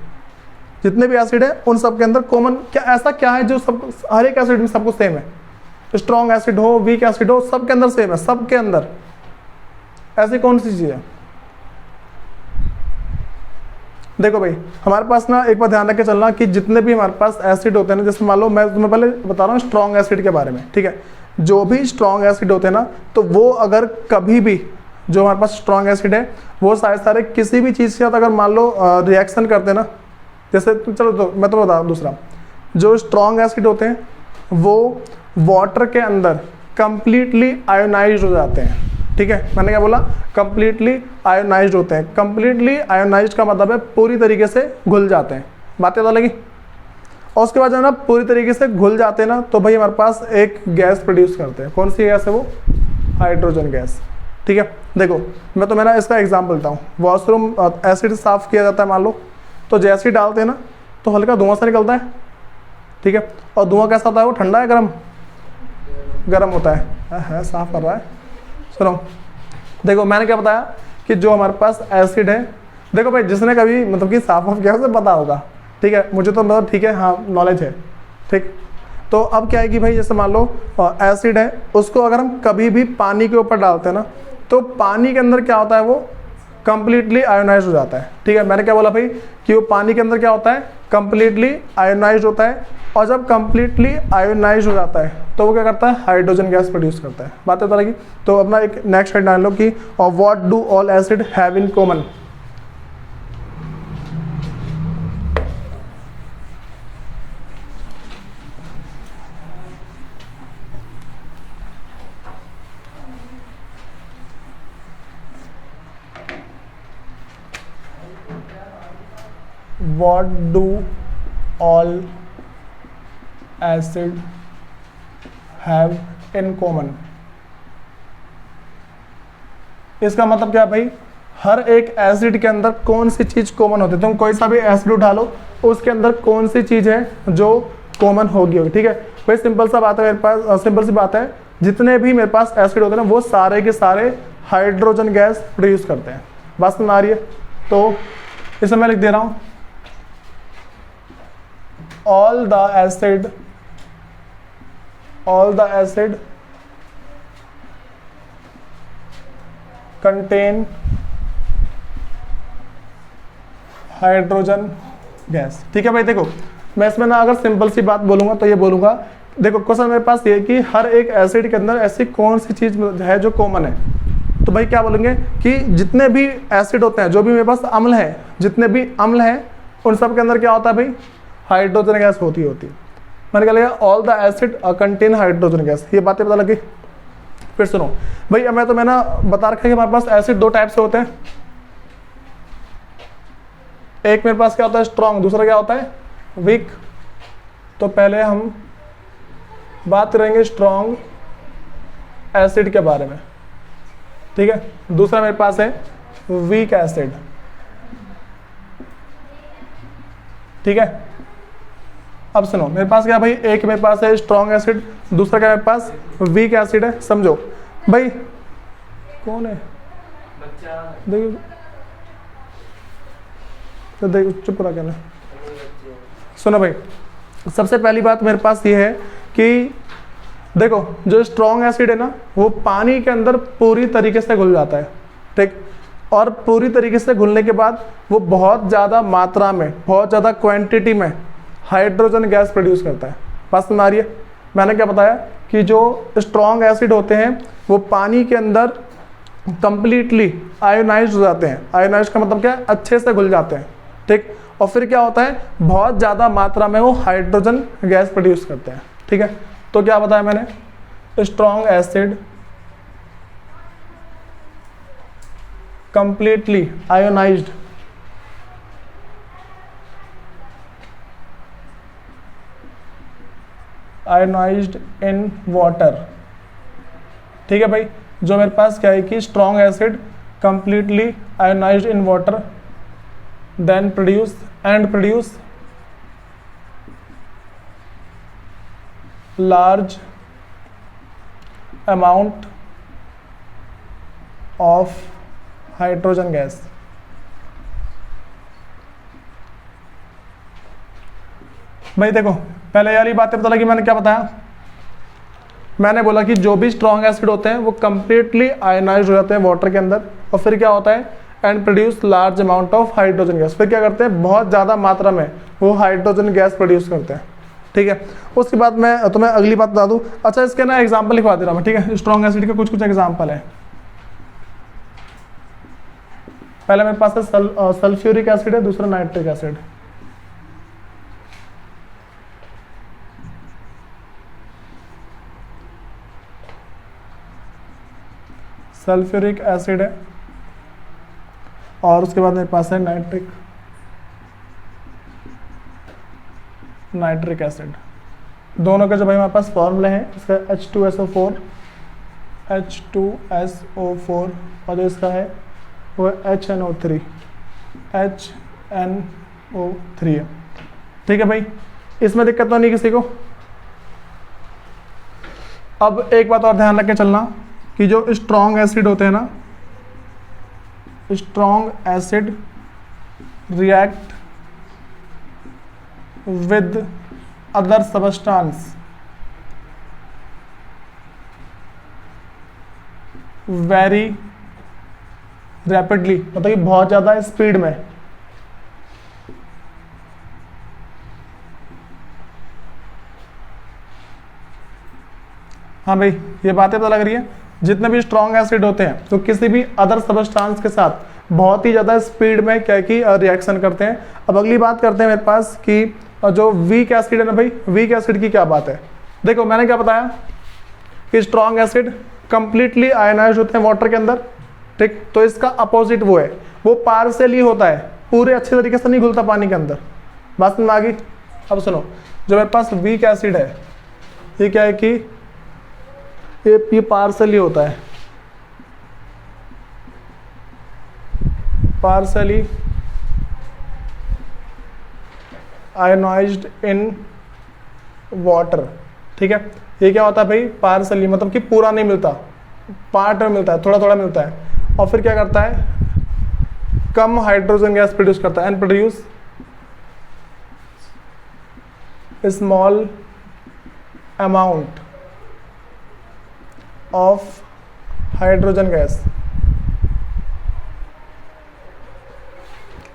A: जितने भी एसिड है उन सब के अंदर कॉमन क्या, ऐसा क्या है जो सब हर एक एसिड में सब कुछ सेम है। स्ट्रॉन्ग एसिड हो, वीक एसिड हो, सब के अंदर सेम है, सब के अंदर। ऐसी कौन सी चीज है? देखो भाई, हमारे पास ना एक बार ध्यान रख के चलना कि जितने भी हमारे पास एसिड होते हैं ना, जैसे मान लो मैं तुम्हें पहले बता रहा हूँ स्ट्रॉन्ग एसिड के बारे में। ठीक है, जो भी स्ट्रॉन्ग एसिड होते हैं ना, तो वो अगर कभी भी जो हमारे पास स्ट्रॉन्ग एसिड है वो सारे किसी भी चीज़ के साथ अगर मान लो रिएक्शन करते हैं ना, जैसे चलो तो मैं तो बता दूसरा, जो स्ट्रॉन्ग एसिड होते हैं वो वाटर के अंदर कंप्लीटली आयोनाइज हो जाते हैं। ठीक है, मैंने क्या बोला, कंप्लीटली आयोनाइज होते हैं। कंप्लीटली आयोनाइज का मतलब है पूरी तरीके से घुल जाते हैं। बातें पता लगी? और उसके बाद जब ना पूरी तरीके से घुल जाते हैं ना, तो भाई हमारे पास एक गैस प्रोड्यूस करते हैं। कौन सी गैस है वो? Hydrogen gas. ठीक है, देखो मैं तो मेरा इसका एग्जाम्पल देता हूँ। वॉशरूम एसिड साफ किया जाता है मान लो, तो जैसे ही डालते हैं ना तो हल्का धुआं सा निकलता है। ठीक है, और धुआं कैसा होता है, वो ठंडा है गर्म? गर्म होता है, साफ कर रहा है। सुनो, देखो मैंने क्या बताया कि जो हमारे पास एसिड है, देखो भाई जिसने कभी मतलब कि साफ ऑफ किया उसे पता होगा। ठीक है, मुझे तो मतलब ठीक है, हाँ नॉलेज है। ठीक, तो अब क्या है कि भाई जैसे मान लो एसिड है, उसको अगर हम कभी भी पानी के ऊपर डालते हैं ना, तो पानी के अंदर क्या होता है, वो कंप्लीटली आयोनाइज हो जाता है। ठीक है, मैंने क्या बोला भाई कि वो पानी के अंदर क्या होता है, कंप्लीटली आयोनाइज होता है। और जब कंप्लीटली आयोनाइज हो जाता है तो वो क्या करता है, हाइड्रोजन गैस प्रोड्यूस करता है। बात पता लगी? तो अपना एक नेक्स्ट हेड डाल लो कि what do all acid have in common. What do all acid have in common? इसका मतलब क्या भाई, हर एक एसिड के अंदर कौन सी चीज कॉमन होती है। तुम कोई सा भी एसिड उठा लो, उसके अंदर कौन सी चीज है जो कॉमन होगी। ठीक है भाई, सिंपल सा बात है मेरे पास, सिंपल सी बात है, जितने भी मेरे पास एसिड होते हैं ना वो सारे के सारे हाइड्रोजन गैस प्रोड्यूस करते हैं। बात समझ आ रही है? तो इसे मैं लिख दे रहा हूं, all the acid contain hydrogen gas. ठीक है भाई, देखो मैं इसमें ना अगर सिंपल सी बात बोलूंगा तो ये बोलूंगा, देखो क्वेश्चन मेरे पास ये है कि हर एक एसिड के अंदर ऐसी कौन सी चीज है जो कॉमन है। तो भाई क्या बोलेंगे कि जितने भी एसिड होते हैं, जो भी मेरे पास अम्ल है, जितने भी अम्ल हैं उन सब के अंदर क्या होता है भाई, हाइड्रोजन गैस होती है। मैंने क्या लिखा, all the acid contain hydrogen gas. ये बातें पता लगी? फिर सुनो भाई, अब मैं ना बता रखा है कि हमारे पास एसिड दो टाइप से होते हैं। एक मेरे पास क्या होता है स्ट्रॉन्ग, दूसरा क्या होता है वीक। तो पहले हम बात करेंगे स्ट्रॉन्ग एसिड के बारे में, ठीक है। दूसरा मेरे पास है वीक एसिड, ठीक है। अब सुनो, मेरे पास क्या भाई, एक मेरे पास है स्ट्रॉन्ग एसिड, दूसरा क्या मेरे पास वीक एसिड है। समझो भाई, कौन है बच्चा, देखो तो देखो चुप रहा कहना। सुनो भाई, सबसे पहली बात मेरे पास ये है कि देखो जो स्ट्रॉन्ग एसिड है ना वो पानी के अंदर पूरी तरीके से घुल जाता है, ठीक। और पूरी तरीके से घुलने के बाद वो बहुत ज़्यादा मात्रा में, बहुत ज़्यादा क्वांटिटी में हाइड्रोजन गैस प्रोड्यूस करता है। बात समझ आ रही है? मैंने क्या बताया कि जो स्ट्रॉन्ग एसिड होते हैं वो पानी के अंदर कंप्लीटली आयोनाइज्ड हो जाते हैं। आयोनाइज्ड का मतलब क्या है, अच्छे से घुल जाते हैं, ठीक। और फिर क्या होता है, बहुत ज़्यादा मात्रा में वो हाइड्रोजन गैस प्रोड्यूस करते हैं, ठीक है। तो क्या बताया मैंने, strong acid completely ionized in water, ठीक है भाई। जो मेरे पास क्या है कि strong acid completely ionized in water then produce large amount of hydrogen gas। भाई देखो, पहले यार ये बातें पता लगी, मैंने क्या बताया, मैंने बोला कि जो भी स्ट्रॉन्ग एसिड होते हैं वो कंप्लीटली आयनाइज हो जाते हैं वाटर के अंदर, और फिर क्या होता है, and produce large amount of hydrogen gas. फिर क्या करते हैं, बहुत ज़्यादा मात्रा में वो हाइड्रोजन गैस प्रोड्यूस करते हैं, ठीक है। उसके बाद मैं तुम्हें अगली बात बता दूं। अच्छा, इसके ना एग्जांपल लिखवा दे रहा हूं, ठीक है। स्ट्रॉन्ग एसिड के कुछ एग्जांपल है। पहले मेरे पास है सल्फ्यूरिक एसिड है, दूसरा नाइट्रिक एसिड। सल्फ्यूरिक एसिड है और उसके बाद मेरे पास है नाइट्रिक एसिड। दोनों का जो भाई हमारे पास फॉर्मूले हैं, इसका H2SO4 और जो इसका है वो HNO3 है, ठीक है भाई। इसमें दिक्कत तो नहीं किसी को। अब एक बात और ध्यान रख के चलना कि जो स्ट्रॉन्ग एसिड होते हैं ना, strong acid react with other substance very rapidly, मतलब कि बहुत ज़्यादा स्पीड में। हाँ भाई, ये बातें पता लग रही है। जितने भी स्ट्रॉन्ग एसिड होते हैं तो किसी भी अदर सबस्टांस के साथ बहुत ही ज़्यादा स्पीड में क्या की रिएक्शन करते हैं। अब अगली बात करते हैं मेरे पास कि जो वीक एसिड है ना भाई, वीक एसिड की क्या बात है। देखो मैंने क्या बताया कि स्ट्रॉन्ग एसिड कंप्लीटली आयनाइज होते हैं वाटर के अंदर, ठीक। तो इसका अपोजिट वो है, वो पार्शियली होता है, पूरे अच्छे तरीके से नहीं घुलता पानी के अंदर। बात में आ गई? अब सुनो, जो मेरे पास वीक एसिड है ये क्या है कि ये पार्शियली होता है, पार्शियली आयोनाइज्ड इन वाटर, ठीक है। ये क्या होता है भाई, पार्शियली मतलब कि पूरा नहीं मिलता, पार्ट में मिलता है, थोड़ा थोड़ा मिलता है। और फिर क्या करता है, कम हाइड्रोजन गैस प्रोड्यूस करता है and produce small amount of hydrogen gas.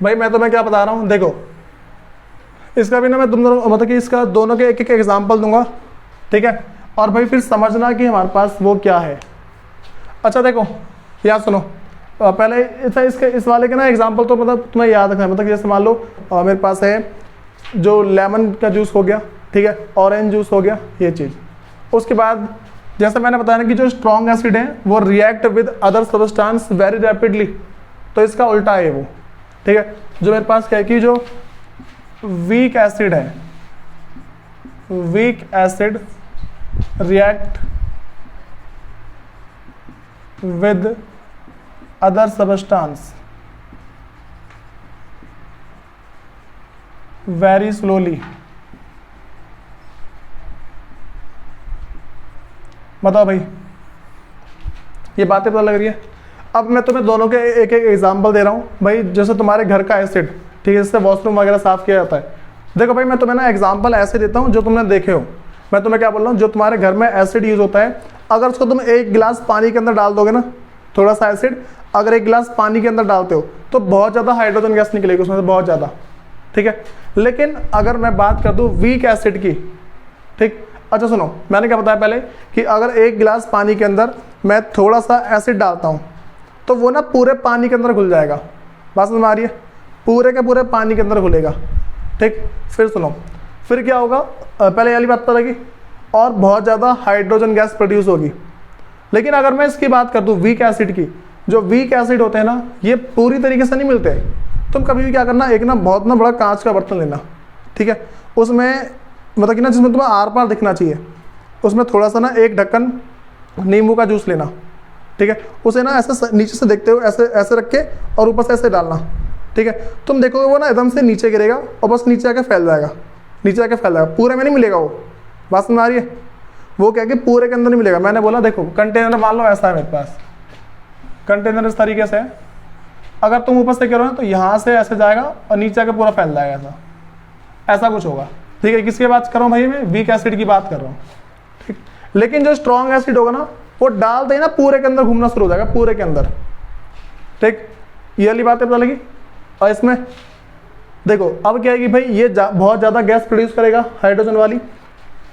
A: भाई मैं तुम्हें क्या बता रहा हूं, देखो इसका भी ना मैं तुम दोनों मतलब कि इसका दोनों के एक एक एग्जाम्पल दूंगा, ठीक है। और भाई फिर समझना कि हमारे पास वो क्या है। अच्छा देखो याद सुनो, पहले इसके इस वाले के ना एग्जाम्पल तो मतलब तुम्हें याद रखना है। मतलब जैसे मान लो मेरे पास है जो लेमन का जूस हो गया, ठीक है, ऑरेंज जूस हो गया, ये चीज़। उसके बाद जैसे मैंने बताया ना कि जो स्ट्रॉन्ग एसिड है वो react with other substance very rapidly, तो इसका उल्टा है वो, ठीक है। जो मेरे पास क्या है कि जो वीक एसिड है, weak acid react with other substance very slowly. बताओ भाई, ये बातें पता लग रही है। अब मैं तुम्हें दोनों के एक एक एग्जांपल दे रहा हूँ भाई। जैसे तुम्हारे घर का एसिड, ठीक है, इससे वॉशरूम वगैरह साफ किया जाता है। देखो भाई, मैं तुम्हें ना एग्जांपल ऐसे देता हूँ जो तुमने देखे हो। मैं तुम्हें क्या बोल रहा हूँ, जो तुम्हारे घर में एसिड यूज होता है, अगर उसको तुम एक गिलास पानी के अंदर डाल दोगे ना, थोड़ा सा एसिड अगर एक गिलास पानी के अंदर डालते हो तो बहुत ज़्यादा हाइड्रोजन गैस निकलेगी उसमें से, बहुत ज़्यादा, ठीक है। लेकिन अगर मैं बात कर दूँ वीक एसिड की, ठीक, अच्छा सुनो, मैंने क्या बताया पहले कि अगर एक गिलास पानी के अंदर मैं थोड़ा सा एसिड डालता हूँ तो वो ना पूरे पानी के अंदर घुल जाएगा। बात समझ में आ रही है? पूरे के पूरे पानी के अंदर घुलेगा, ठीक। फिर सुनो, फिर क्या होगा, पहले वाली बात पता लगी, और बहुत ज़्यादा हाइड्रोजन गैस प्रोड्यूस होगी। लेकिन अगर मैं इसकी बात कर दूँ वीक एसिड की, जो वीक एसिड होते हैं ना, ये पूरी तरीके से नहीं मिलते। तुम कभी भी क्या करना, एक ना बहुत ना बड़ा कांच का बर्तन लेना, ठीक है, उसमें मतलब कि ना जिसमें तुम्हें आर पार दिखना चाहिए, उसमें थोड़ा सा ना एक ढक्कन नींबू का जूस लेना, ठीक है, उसे ना ऐसे नीचे से देखते हो, ऐसे ऐसे रख के और ऊपर से ऐसे डालना, ठीक है। तुम देखोगे वो ना एकदम से नीचे गिरेगा और बस नीचे आके फैल जाएगा, नीचे आके फैल जाएगा, पूरे में नहीं मिलेगा वो। बात समझ आ रही है? वो क्या कि पूरे के अंदर नहीं मिलेगा। मैंने बोला देखो, कंटेनर मान लो ऐसा है मेरे पास, कंटेनर इस तरीके से है, अगर तुम ऊपर से करो ना तो यहाँ से ऐसे जाएगा और नीचे आके पूरा फैल जाएगा, ऐसा कुछ होगा, ठीक है। किसकी बात कर रहा हूँ भाई, मैं वीक एसिड की बात कर रहा हूँ, ठीक। लेकिन जो स्ट्रॉन्ग एसिड होगा ना, वो डालते ही ना पूरे के अंदर घूमना शुरू हो जाएगा, पूरे के अंदर, ठीक। ये वाली बातें पता लगी। और इसमें देखो अब क्या है कि भाई ये बहुत ज़्यादा गैस प्रोड्यूस करेगा हाइड्रोजन वाली,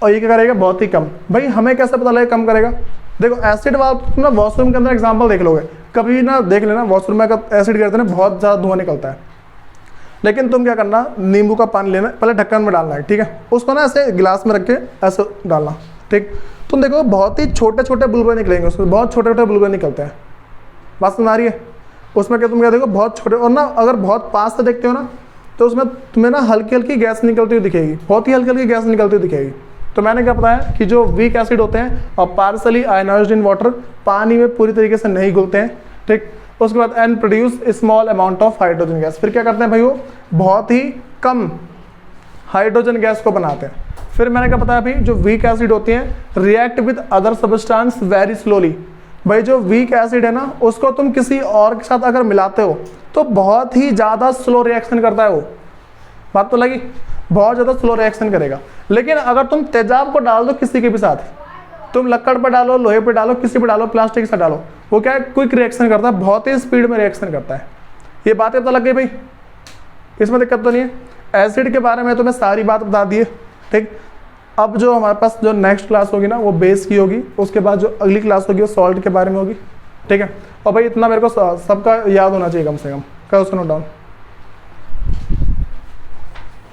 A: और ये क्या करेगा, बहुत ही कम। भाई हमें कैसे पता लगेगा कम करेगा? देखो एसिड वाला ना वॉशरूम के अंदर एग्जाम्पल देख लोगे, कभी ना देख लेना वॉशरूम में अगर एसिड गिरते ना बहुत ज़्यादा धुआं निकलता है। लेकिन तुम क्या करना, नींबू का पानी लेना, पहले ढक्कन में डालना है, ठीक है, उसको ना ऐसे गिलास में रख के ऐसे डालना, ठीक। तुम देखो बहुत ही छोटे छोटे बुलबुले निकलेंगे उसमें, बहुत छोटे छोटे बुलबुले निकलते हैं। बात समझ आ रही है? उसमें क्या तुम क्या देखो, बहुत छोटे, और ना अगर बहुत पास से देखते हो ना तो उसमें तुम्हें ना हल्की हल्की गैस निकलती हुई दिखेगी, बहुत ही हल्की हल्की गैस निकलती हुई दिखेगी। तो मैंने क्या बताया कि जो वीक एसिड होते हैं और पार्सली आयनाइज्ड इन वाटर, पानी में पूरी तरीके से नहीं घुलते हैं, ठीक। उसके बाद and produce small amount of hydrogen gas. फिर क्या करते हैं भाई, वो बहुत ही कम हाइड्रोजन गैस को बनाते हैं। फिर मैंने क्या बताया भाई, जो वीक एसिड होती हैं react with other substance very slowly. भाई जो वीक एसिड है ना, उसको तुम किसी और के साथ अगर मिलाते हो तो बहुत ही ज़्यादा स्लो रिएक्शन करता है वो। बात तो लगी, बहुत ज़्यादा स्लो रिएक्शन करेगा। लेकिन अगर तुम तेजाब को डाल दो किसी के भी साथ, तुम लकड़ पर डालो, लोहे पर डालो, किसी पर डालो, प्लास्टिक के साथ डालो, वो क्या है, क्विक रिएक्शन करता है, बहुत ही स्पीड में रिएक्शन करता है। ये बातें पता लग गई भाई, इसमें दिक्कत तो नहीं है। एसिड के बारे में तुम्हें सारी बात बता दी है, ठीक। अब जो हमारे पास जो नेक्स्ट क्लास होगी ना वो बेस की होगी, उसके बाद जो अगली क्लास होगी वो सॉल्ट के बारे में होगी, ठीक है। और भाई इतना मेरे को सबका याद होना चाहिए कम से कम, करो सुनो डाउन।